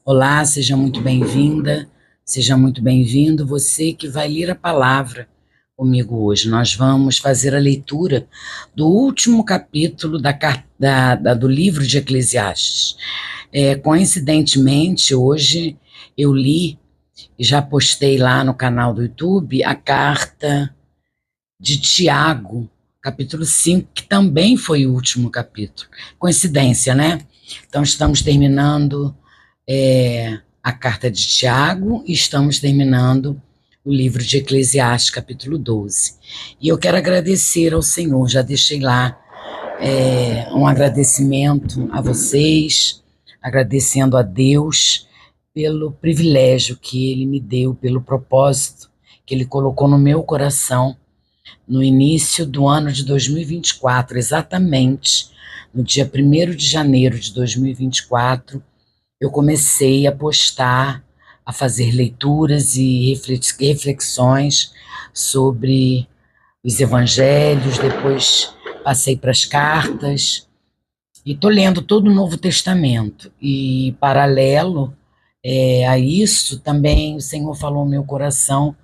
Olá, seja muito bem-vinda, seja muito bem-vindo. Você que vai ler a palavra comigo hoje. Nós vamos fazer a leitura do último capítulo do livro de Eclesiastes. Coincidentemente, hoje eu li e já postei lá no canal do YouTube a carta de Tiago, capítulo 5, que também foi o último capítulo. Coincidência, né? Então, estamos terminando a carta de Tiago e estamos terminando o livro de Eclesiastes, capítulo 12. E eu quero agradecer ao Senhor, já deixei lá um agradecimento a vocês, agradecendo a Deus pelo privilégio que Ele me deu, pelo propósito que Ele colocou no meu coração no início do ano de 2024, exatamente no dia 1º de janeiro de 2024, eu comecei a postar, a fazer leituras e reflexões sobre os evangelhos, depois passei para as cartas, e estou lendo todo o Novo Testamento. E, paralelo a isso, também o Senhor falou no meu coração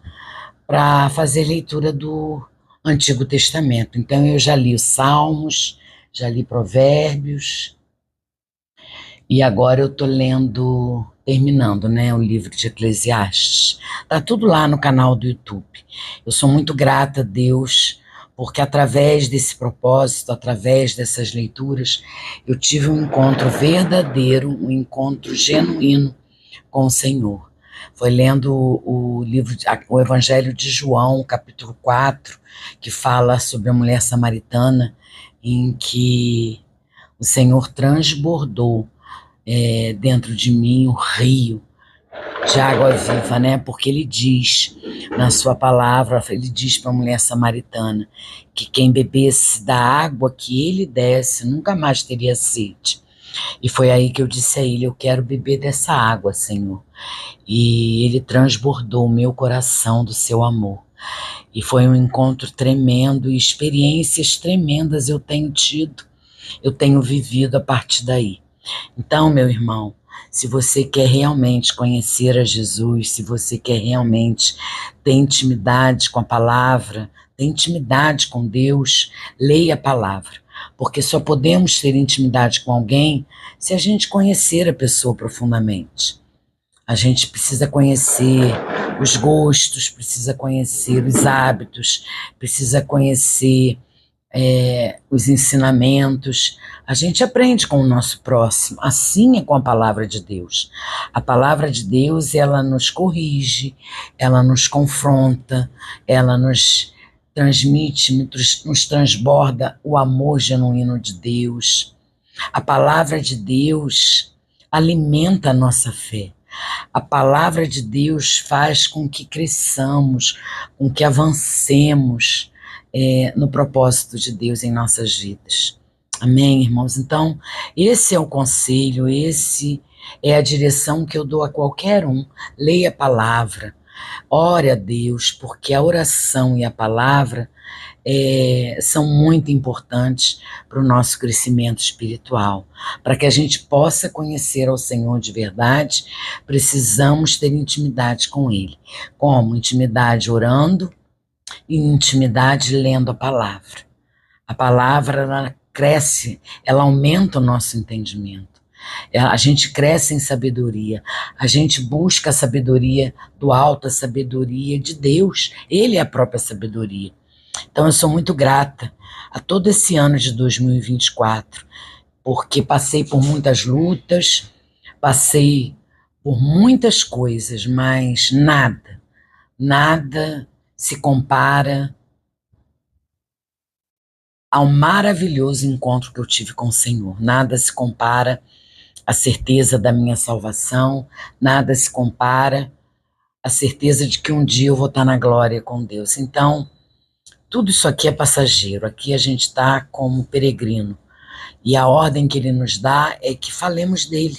para fazer leitura do Antigo Testamento. Então, eu já li os Salmos, já li Provérbios, e agora eu estou lendo, terminando, né, o livro de Eclesiastes. Está tudo lá no canal do YouTube. Eu sou muito grata a Deus, porque através desse propósito, através dessas leituras, eu tive um encontro verdadeiro, um encontro genuíno com o Senhor. Foi lendo o livro, o Evangelho de João, capítulo 4, que fala sobre a mulher samaritana, em que o Senhor transbordou dentro de mim o rio de água viva, né? Porque ele diz na sua palavra, ele diz para a mulher samaritana que quem bebesse da água que ele desse nunca mais teria sede. E foi aí que eu disse a ele: eu quero beber dessa água, Senhor. E ele transbordou o meu coração do seu amor. E foi um encontro tremendo, e experiências tremendas eu tenho tido, eu tenho vivido a partir daí. Então, meu irmão, se você quer realmente conhecer a Jesus, se você quer realmente ter intimidade com a palavra, ter intimidade com Deus, leia a palavra. Porque só podemos ter intimidade com alguém se a gente conhecer a pessoa profundamente. A gente precisa conhecer os gostos, precisa conhecer os hábitos, precisa conhecer os ensinamentos. A gente aprende com o nosso próximo, assim é com a palavra de Deus. A palavra de Deus, ela nos corrige, ela nos confronta, ela nos transmite, nos transborda o amor genuíno de Deus. A palavra de Deus alimenta a nossa fé. A palavra de Deus faz com que cresçamos, com que avancemos no propósito de Deus em nossas vidas. Amém, irmãos? Então, esse é o conselho, esse é a direção que eu dou a qualquer um. Leia a palavra, ore a Deus, porque a oração e a palavra são muito importantes para o nosso crescimento espiritual. Para que a gente possa conhecer ao Senhor de verdade, precisamos ter intimidade com Ele. Como? Intimidade orando e intimidade lendo a palavra. A palavra, ela cresce, ela aumenta o nosso entendimento. A gente cresce em sabedoria, a gente busca a sabedoria do alto, a sabedoria de Deus. Ele é a própria sabedoria. Então, eu sou muito grata a todo esse ano de 2024, porque passei por muitas lutas, passei por muitas coisas, mas nada se compara ao maravilhoso encontro que eu tive com o Senhor. Nada se compara à certeza da minha salvação, nada se compara à certeza de que um dia eu vou estar na glória com Deus. Então, tudo isso aqui é passageiro, aqui a gente está como peregrino. E a ordem que ele nos dá é que falemos dele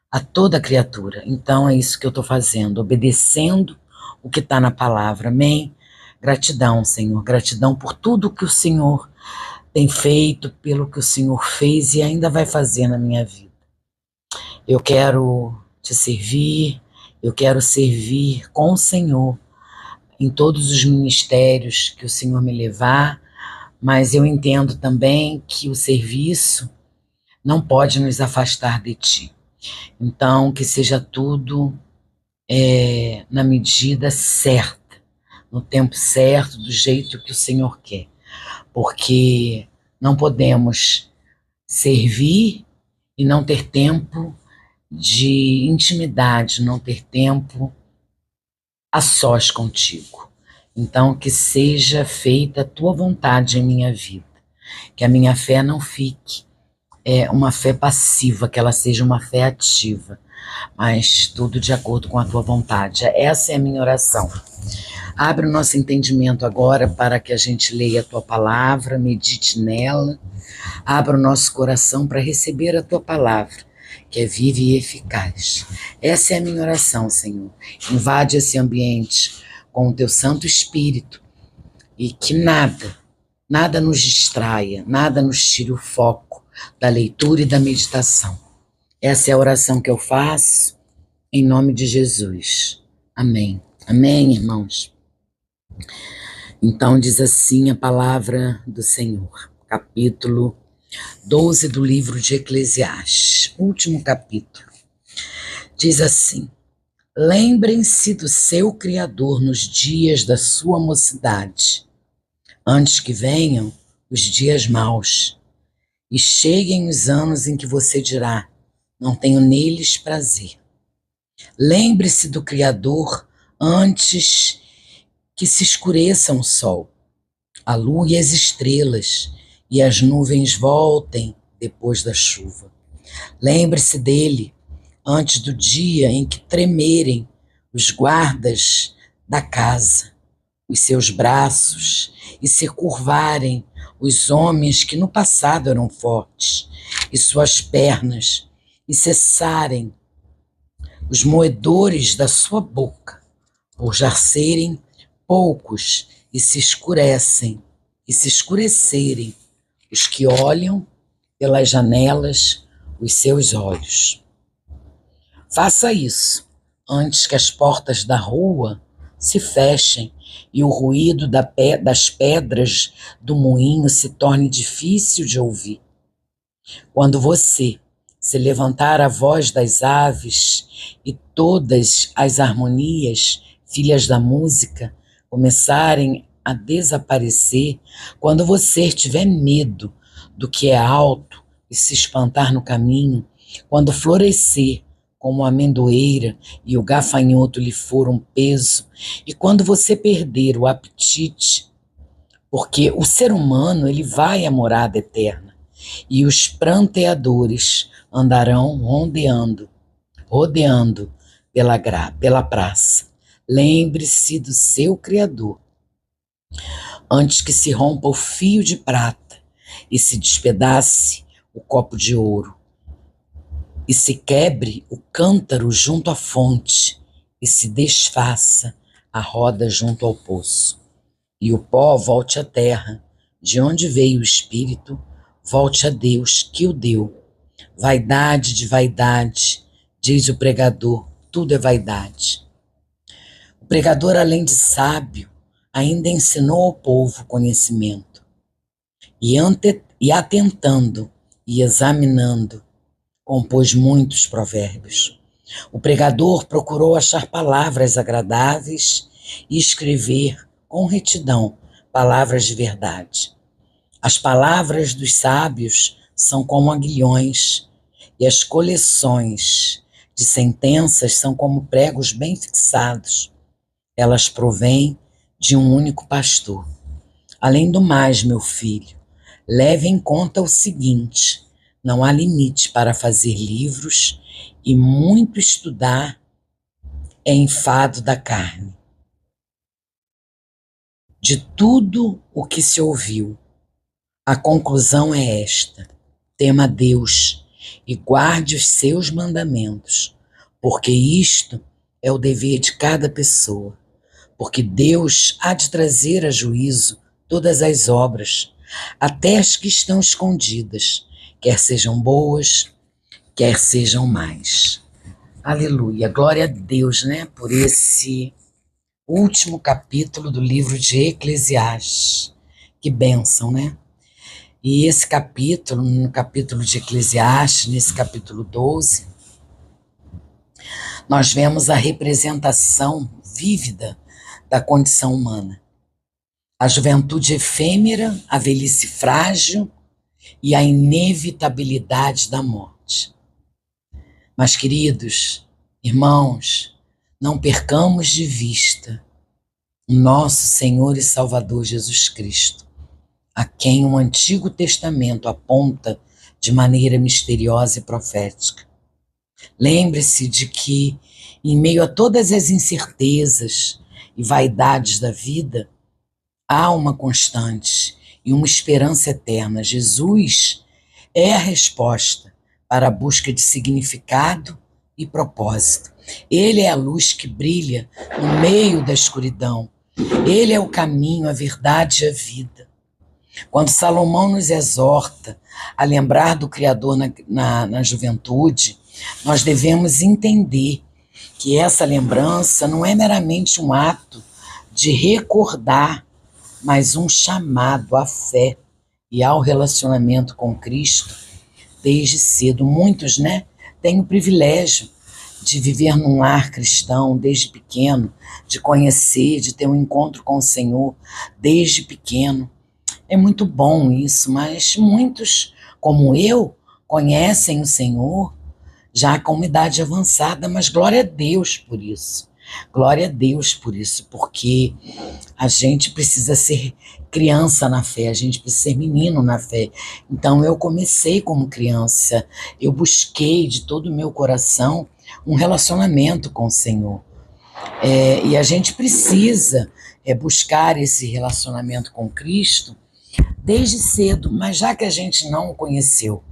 a toda criatura. Então é isso que eu estou fazendo, obedecendo o que está na palavra. Amém? Gratidão, Senhor, gratidão por tudo que o Senhor tem feito, pelo que o Senhor fez e ainda vai fazer na minha vida. Eu quero te servir, eu quero servir com o Senhor em todos os ministérios que o Senhor me levar, mas eu entendo também que o serviço não pode nos afastar de Ti. Então, que seja tudo na medida certa, no tempo certo, do jeito que o Senhor quer, porque não podemos servir e não ter tempo de intimidade, não ter tempo a sós contigo. Então, que seja feita a tua vontade em minha vida, que a minha fé não fique uma fé passiva, que ela seja uma fé ativa, mas tudo de acordo com a tua vontade. Essa é a minha oração. Abre o nosso entendimento agora para que a gente leia a tua palavra, medite nela, abra o nosso coração para receber a tua palavra, que é viva e eficaz. Essa é a minha oração, Senhor. Invade esse ambiente com o teu Santo Espírito e que nada nos distraia, nada nos tire o foco da leitura e da meditação. Essa é a oração que eu faço em nome de Jesus. Amém. Amém, irmãos? Então diz assim a palavra do Senhor, capítulo 12 do livro de Eclesiastes, último capítulo. Diz assim: lembrem-se do seu Criador nos dias da sua mocidade, antes que venham os dias maus, e cheguem os anos em que você dirá, não tenho neles prazer. Lembre-se do Criador antes que se escureçam o sol, a lua e as estrelas, e as nuvens voltem depois da chuva. Lembre-se dele antes do dia em que tremerem os guardas da casa, os seus braços, e se curvarem os homens que no passado eram fortes, e suas pernas, e cessarem os moedores da sua boca, por já serem poucos, e se escurecerem os que olham pelas janelas os seus olhos. Faça isso antes que as portas da rua se fechem e o ruído das pedras do moinho se torne difícil de ouvir. Quando você se levantar a voz das aves e todas as harmonias, filhas da música, começarem a desaparecer, quando você tiver medo do que é alto e se espantar no caminho, quando florescer como a amendoeira e o gafanhoto lhe for um peso, e quando você perder o apetite, porque o ser humano ele vai à morada eterna, e os pranteadores andarão rodeando pela praça. Lembre-se do seu Criador, antes que se rompa o fio de prata e se despedace o copo de ouro, e se quebre o cântaro junto à fonte, e se desfaça a roda junto ao poço, e o pó volte à terra, de onde veio o espírito, volte a Deus que o deu. Vaidade de vaidade, diz o pregador, tudo é vaidade. O pregador, além de sábio, ainda ensinou ao povo conhecimento, e atentando e examinando, compôs muitos provérbios. O pregador procurou achar palavras agradáveis e escrever com retidão palavras de verdade. As palavras dos sábios são como aguilhões, e as coleções de sentenças são como pregos bem fixados. Elas provêm de um único pastor. Além do mais, meu filho, leve em conta o seguinte: não há limite para fazer livros, e muito estudar é enfado da carne. De tudo o que se ouviu, a conclusão é esta: tema a Deus e guarde os seus mandamentos, porque isto é o dever de cada pessoa. Porque Deus há de trazer a juízo todas as obras, até as que estão escondidas, quer sejam boas, quer sejam más. Aleluia, glória a Deus, né, por esse último capítulo do livro de Eclesiastes. Que bênção, né? E esse capítulo, no capítulo de Eclesiastes, nesse capítulo 12, nós vemos a representação vívida da condição humana. A juventude efêmera, a velhice frágil e a inevitabilidade da morte. Mas, queridos irmãos, não percamos de vista o nosso Senhor e Salvador Jesus Cristo, a quem o Antigo Testamento aponta de maneira misteriosa e profética. Lembre-se de que, em meio a todas as incertezas e vaidades da vida, há uma constante e uma esperança eterna. Jesus é a resposta para a busca de significado e propósito. Ele é a luz que brilha no meio da escuridão. Ele é o caminho, a verdade e a vida. Quando Salomão nos exorta a lembrar do Criador na juventude, nós devemos entender que essa lembrança não é meramente um ato de recordar, mas um chamado à fé e ao relacionamento com Cristo desde cedo. Muitos, né, têm o privilégio de viver num lar cristão desde pequeno, de conhecer, de ter um encontro com o Senhor desde pequeno. É muito bom isso, mas muitos, como eu, conhecem o Senhor já com uma idade avançada, mas glória a Deus por isso. Glória a Deus por isso, porque a gente precisa ser criança na fé, a gente precisa ser menino na fé. Então eu comecei como criança, eu busquei de todo o meu coração um relacionamento com o Senhor. E a gente precisa buscar esse relacionamento com Cristo desde cedo, mas já que a gente não o conheceu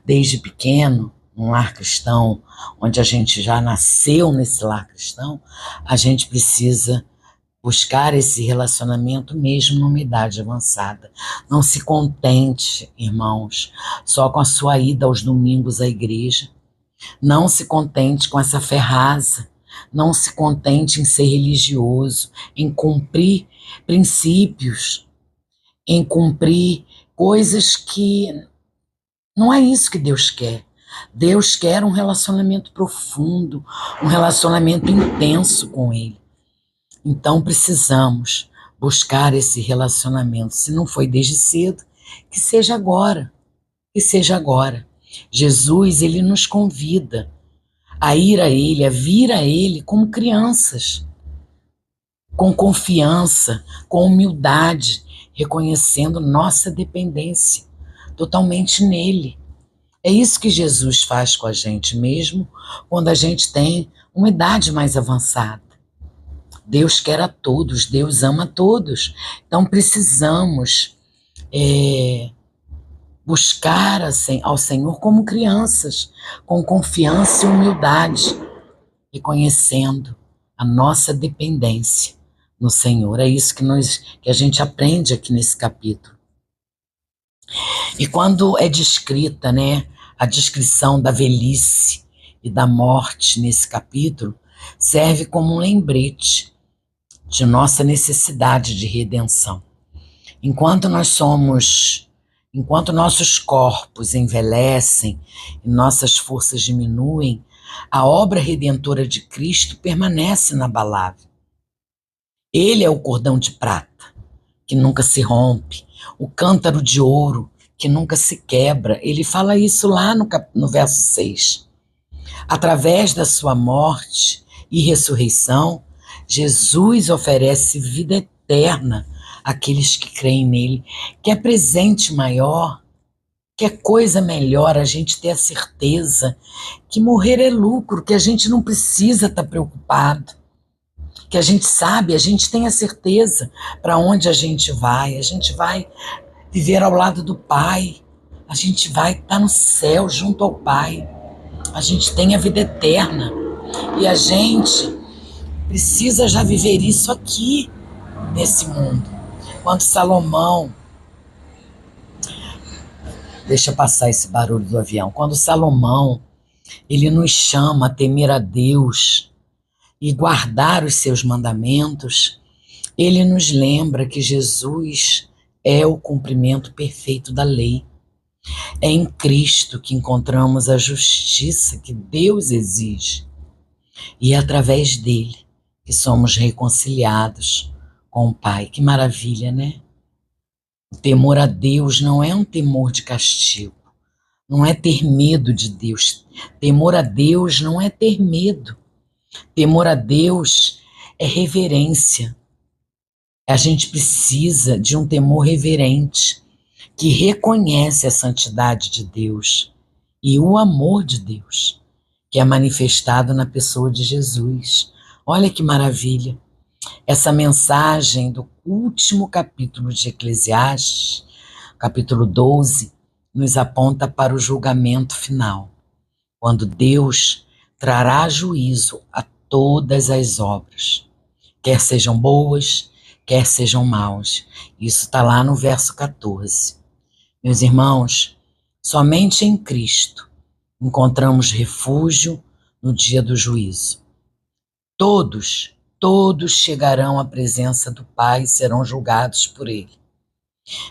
desde pequeno, num lar cristão, onde a gente já nasceu nesse lar cristão, a gente precisa buscar esse relacionamento mesmo numa idade avançada. Não se contente, irmãos, só com a sua ida aos domingos à igreja. Não se contente com essa fé rasa. Não se contente em ser religioso, em cumprir princípios, em cumprir coisas que não é isso que Deus quer. Deus quer um relacionamento profundo, um relacionamento intenso com Ele. Então precisamos buscar esse relacionamento. Se não foi desde cedo, que seja agora, que seja agora. Jesus, Ele nos convida a ir a Ele, a vir a Ele como crianças, com confiança, com humildade, reconhecendo nossa dependência totalmente nele. É isso que Jesus faz com a gente, mesmo quando a gente tem uma idade mais avançada. Deus quer a todos, Deus ama a todos. Então precisamos buscar ao Senhor como crianças, com confiança e humildade, reconhecendo a nossa dependência no Senhor. É isso que a gente aprende aqui nesse capítulo. E quando é descrita, né, a descrição da velhice e da morte nesse capítulo, serve como um lembrete de nossa necessidade de redenção. Enquanto nossos corpos envelhecem e nossas forças diminuem, a obra redentora de Cristo permanece inabalável. Ele é o cordão de prata, que nunca se rompe, o cântaro de ouro, que nunca se quebra. Ele fala isso lá no verso 6. Através da sua morte e ressurreição, Jesus oferece vida eterna àqueles que creem nele. Que é presente maior, que é coisa melhor a gente ter a certeza que morrer é lucro, que a gente não precisa estar preocupado, que a gente sabe, a gente tem a certeza para onde a gente vai viver ao lado do Pai, a gente vai estar no céu junto ao Pai, a gente tem a vida eterna e a gente precisa já viver isso aqui, nesse mundo. Quando Salomão, deixa passar esse barulho do avião, quando Salomão Ele nos chama a temer a Deus e guardar os seus mandamentos. Ele nos lembra que Jesus é o cumprimento perfeito da lei. É em Cristo que encontramos a justiça que Deus exige. E é através dele que somos reconciliados com o Pai. Que maravilha, né? O temor a Deus não é um temor de castigo, não é ter medo de Deus. Temor a Deus não é ter medo. Temor a Deus é reverência. A gente precisa de um temor reverente, que reconhece a santidade de Deus e o amor de Deus, que é manifestado na pessoa de Jesus. Olha que maravilha! Essa mensagem do último capítulo de Eclesiastes, capítulo 12, nos aponta para o julgamento final, quando Deus trará juízo a todas as obras, quer sejam boas, quer sejam maus. Isso está lá no verso 14. Meus irmãos, somente em Cristo encontramos refúgio no dia do juízo. Todos chegarão à presença do Pai e serão julgados por Ele.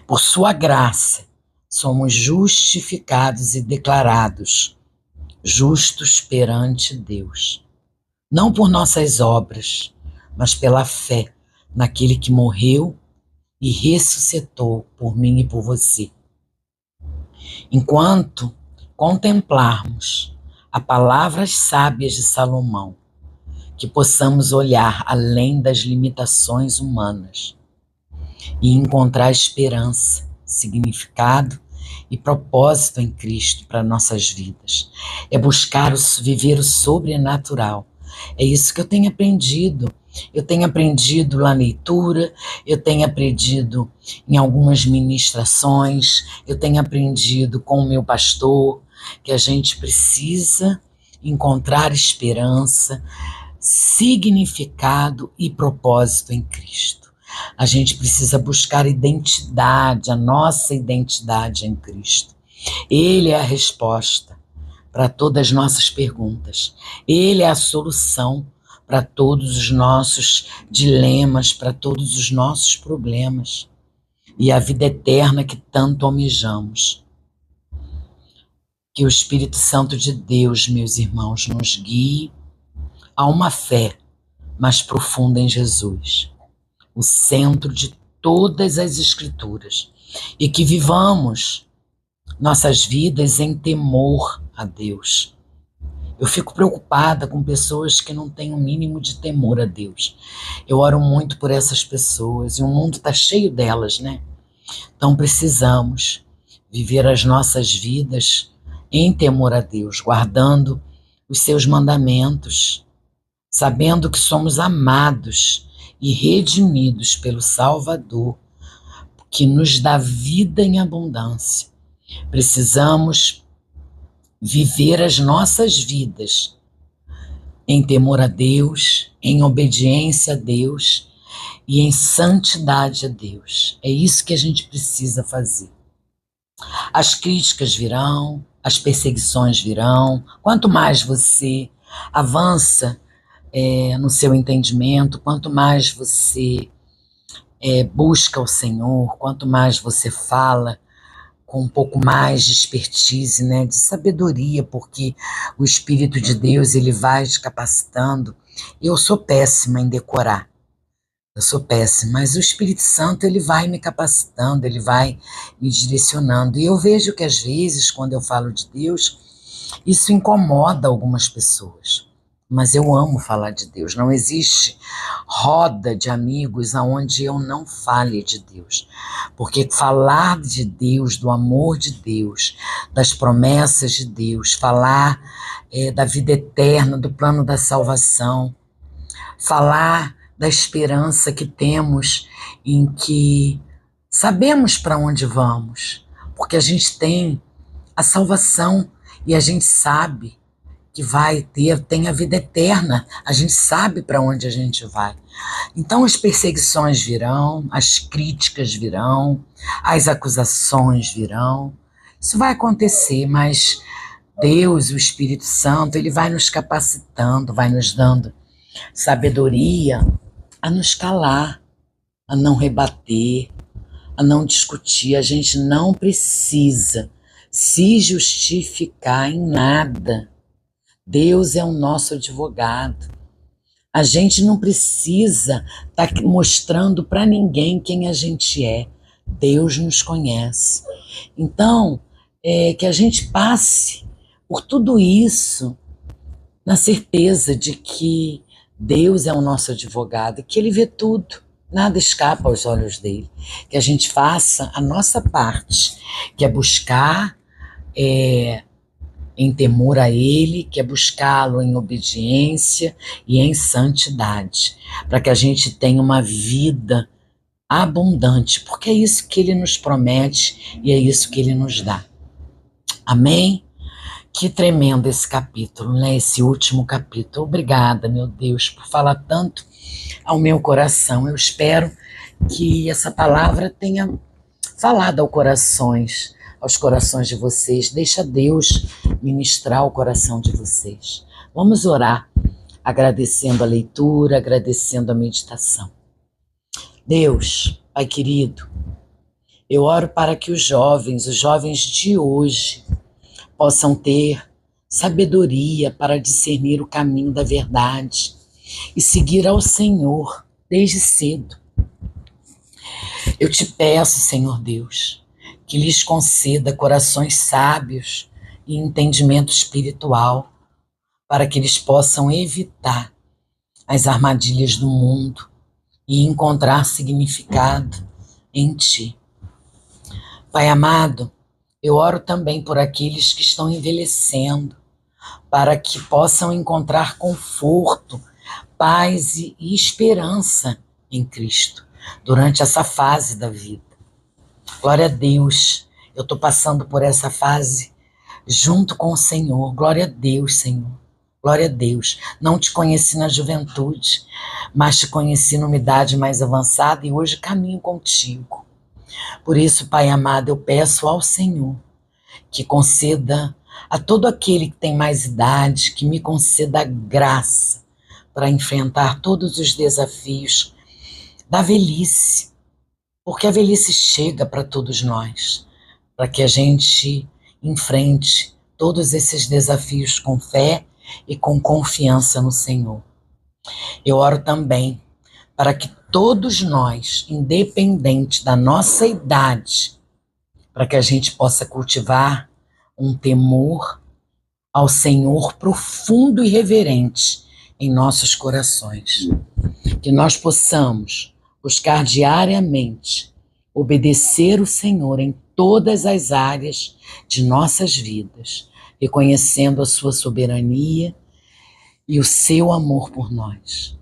Por sua graça, somos justificados e declarados justos perante Deus. Não por nossas obras, mas pela fé naquele que morreu e ressuscitou por mim e por você. Enquanto contemplarmos as palavras sábias de Salomão, que possamos olhar além das limitações humanas e encontrar esperança, significado e propósito em Cristo para nossas vidas. É buscar viver o sobrenatural. É isso que eu tenho aprendido. Eu tenho aprendido na leitura, eu tenho aprendido em algumas ministrações, eu tenho aprendido com o meu pastor, que a gente precisa encontrar esperança, significado e propósito em Cristo. A gente precisa buscar identidade, a nossa identidade em Cristo. Ele é a resposta para todas as nossas perguntas. Ele é a solução para todos os nossos dilemas, para todos os nossos problemas. E a vida eterna que tanto almejamos. Que o Espírito Santo de Deus, meus irmãos, nos guie a uma fé mais profunda em Jesus, o centro de todas as Escrituras, e que vivamos nossas vidas em temor a Deus. Eu fico preocupada com pessoas que não têm o mínimo de temor a Deus. Eu oro muito por essas pessoas, e o mundo está cheio delas, né? Então precisamos viver as nossas vidas em temor a Deus, guardando os seus mandamentos, sabendo que somos amados e redimidos pelo Salvador, que nos dá vida em abundância. Precisamos viver as nossas vidas em temor a Deus, em obediência a Deus e em santidade a Deus. É isso que a gente precisa fazer. As críticas virão, as perseguições virão. Quanto mais você avança no seu entendimento, quanto mais você busca o Senhor, quanto mais você fala com um pouco mais de expertise, né, de sabedoria, porque o Espírito de Deus, ele vai te capacitando. Eu sou péssima em decorar, eu sou péssima, mas o Espírito Santo, ele vai me capacitando, ele vai me direcionando. E eu vejo que às vezes, quando eu falo de Deus, isso incomoda algumas pessoas. Mas eu amo falar de Deus. Não existe roda de amigos aonde eu não fale de Deus. Porque falar de Deus, do amor de Deus, das promessas de Deus, falar da vida eterna, do plano da salvação, falar da esperança que temos em que sabemos para onde vamos, porque a gente tem a salvação e a gente sabe que tem a vida eterna, a gente sabe para onde a gente vai. Então as perseguições virão, as críticas virão, as acusações virão, isso vai acontecer, mas Deus, o Espírito Santo, ele vai nos capacitando, vai nos dando sabedoria a nos calar, a não rebater, a não discutir. A gente não precisa se justificar em nada. Deus é o nosso advogado. A gente não precisa estar mostrando para ninguém quem a gente é. Deus nos conhece. Então, que a gente passe por tudo isso na certeza de que Deus é o nosso advogado e que Ele vê tudo. Nada escapa aos olhos dele. Que a gente faça a nossa parte, que é buscar em temor a Ele, que é buscá-lo em obediência e em santidade, para que a gente tenha uma vida abundante, porque é isso que Ele nos promete e é isso que Ele nos dá. Amém? Que tremendo esse capítulo, né? Esse último capítulo. Obrigada, meu Deus, por falar tanto ao meu coração. Eu espero que essa palavra tenha falado aos corações de vocês. Deixa Deus ministrar o coração de vocês. Vamos orar, agradecendo a leitura, agradecendo a meditação. Deus, Pai querido, eu oro para que os jovens de hoje, possam ter sabedoria para discernir o caminho da verdade e seguir ao Senhor desde cedo. Eu te peço, Senhor Deus, que lhes conceda corações sábios e entendimento espiritual, para que eles possam evitar as armadilhas do mundo e encontrar significado em Ti. Pai amado, eu oro também por aqueles que estão envelhecendo, para que possam encontrar conforto, paz e esperança em Cristo durante essa fase da vida. Glória a Deus, eu estou passando por essa fase junto com o Senhor. Glória a Deus, Senhor. Glória a Deus. Não te conheci na juventude, mas te conheci numa idade mais avançada e hoje caminho contigo. Por isso, Pai amado, eu peço ao Senhor que conceda a todo aquele que tem mais idade, que me conceda a graça para enfrentar todos os desafios da velhice, porque a velhice chega para todos nós, para que a gente enfrente todos esses desafios com fé e com confiança no Senhor. Eu oro também para que todos nós, independente da nossa idade, para que a gente possa cultivar um temor ao Senhor profundo e reverente em nossos corações. Que nós possamos buscar diariamente obedecer o Senhor em todas as áreas de nossas vidas, reconhecendo a sua soberania e o seu amor por nós.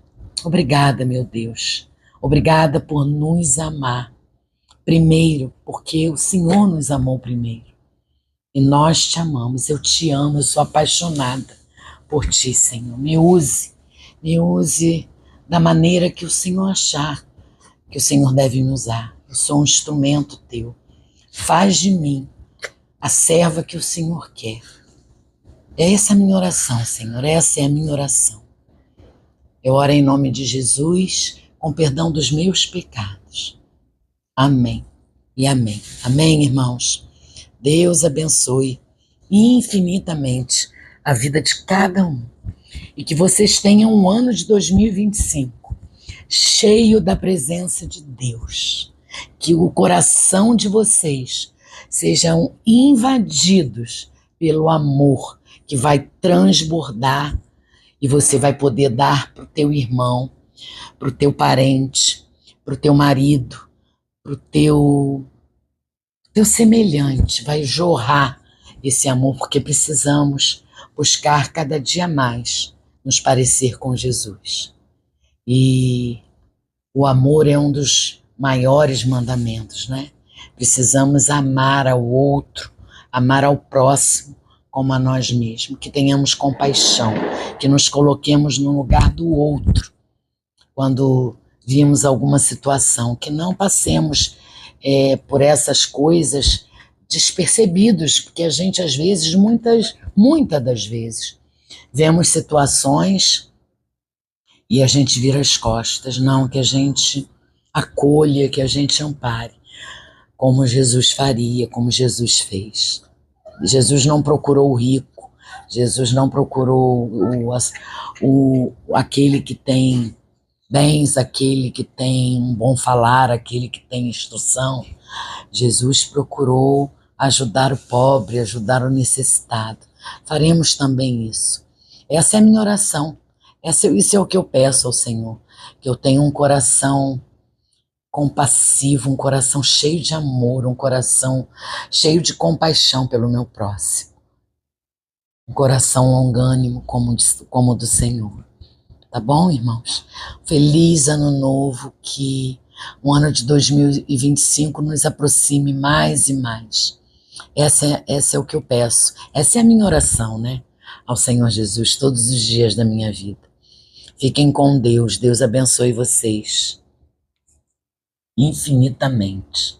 Obrigada, meu Deus. Obrigada por nos amar. Primeiro, porque o Senhor nos amou primeiro. E nós te amamos, eu te amo, eu sou apaixonada por ti, Senhor. Me use da maneira que o Senhor achar que o Senhor deve me usar. Eu sou um instrumento teu. Faz de mim a serva que o Senhor quer. Essa é a minha oração, Senhor, essa é a minha oração. Eu oro em nome de Jesus, com perdão dos meus pecados. Amém e amém. Amém, irmãos? Deus abençoe infinitamente a vida de cada um. E que vocês tenham um ano de 2025 cheio da presença de Deus. Que o coração de vocês sejam invadidos pelo amor que vai transbordar e você vai poder dar para o teu irmão, para o teu parente, para o teu marido, para o teu semelhante. Vai jorrar esse amor, porque precisamos buscar cada dia mais nos parecer com Jesus. E o amor é um dos maiores mandamentos, né? Precisamos amar ao outro, amar ao próximo como a nós mesmos, que tenhamos compaixão, que nos coloquemos no lugar do outro quando vimos alguma situação, que não passemos por essas coisas despercebidos, porque a gente às vezes, muitas das vezes, vemos situações e a gente vira as costas. Não, que a gente acolha, que a gente ampare, como Jesus faria, como Jesus fez. Jesus não procurou o rico, Jesus não procurou aquele que tem bens, aquele que tem um bom falar, aquele que tem instrução. Jesus procurou ajudar o pobre, ajudar o necessitado. Faremos também isso. Essa é a minha oração. Isso é o que eu peço ao Senhor, que eu tenha um coração compassivo, um coração cheio de amor, um coração cheio de compaixão pelo meu próximo. Um coração longânimo como o do Senhor. Tá bom, irmãos? Feliz ano novo, que o ano de 2025 nos aproxime mais e mais. Essa é o que eu peço. Essa é a minha oração, né? Ao Senhor Jesus, todos os dias da minha vida. Fiquem com Deus. Deus abençoe vocês infinitamente.